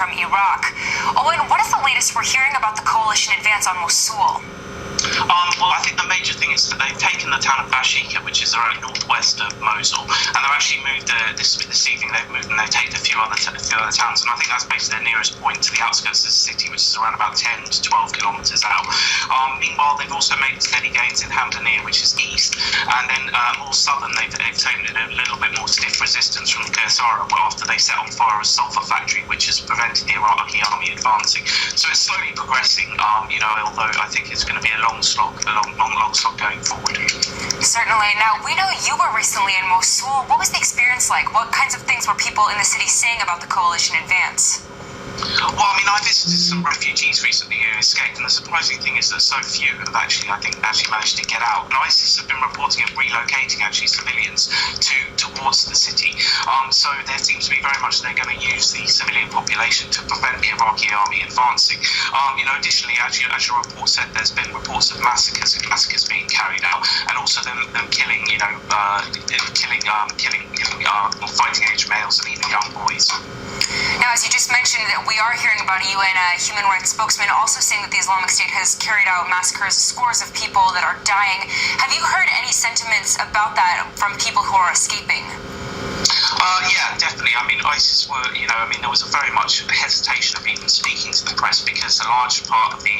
from Iraq. Owen, what is the latest we're hearing about the coalition advance on Mosul? Well, I think the major thing is that they've taken the town of Bashika, which is around northwest of Mosul, and they've actually moved this evening. They've moved and they've taken a few other towns, and I think that's basically their nearest point to the outskirts of the city, which is around about 10 to 12 kilometres out. Meanwhile, they've also made steady gains in Hamdaniya, which is east, and then more southern, they've taken a little bit more stiff resistance from Qaisara after they set on fire a sulphur factory, which has prevented the Iraqi army advancing. So it's slowly progressing, although I think it's going to be a long slog going forward. Certainly. Now, we know you were recently in Mosul. What was the experience like? What kinds of things were people in the city saying about the coalition advance? Well, I mean, I visited some refugees recently who escaped, and the surprising thing is that so few have actually managed to get out. And ISIS have been reporting of relocating civilians towards the city. So there seems to be very much they're going to use the civilian population to prevent the Iraqi army advancing. Additionally, as your report said, there's been reports of massacres being carried out, and also them killing fighting age males and even young boys. Now, as you just mentioned, we are hearing about a UN human rights spokesman also saying that the Islamic State has carried out massacres, scores of people that are dying. Have you heard any sentiments about that from people who are escaping? Yeah, definitely. I mean, ISIS were, there was a very much hesitation of even speaking to the press because a large part of the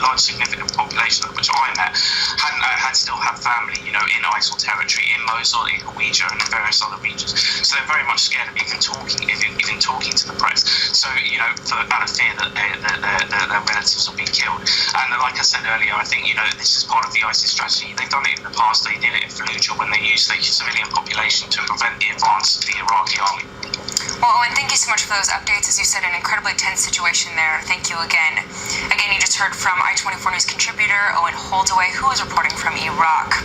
large significant population of which I met had still had family, in ISIL territory, in Mosul, in Hawija, and in various other regions. So they're very much scared of even talking to the press. So, for the kind of fear that their relatives will be killed. And like I said earlier, I think, this is part of the ISIS strategy. They've done it in the past. They did it in Fallujah when they used the civilian population to prevent the advance of the Iraqi army. Well, Owen, thank you so much for those updates. As you said, an incredibly tense situation there. Thank you again. Again, you just heard from I-24 News contributor Owen Holdaway, who is reporting from Iraq.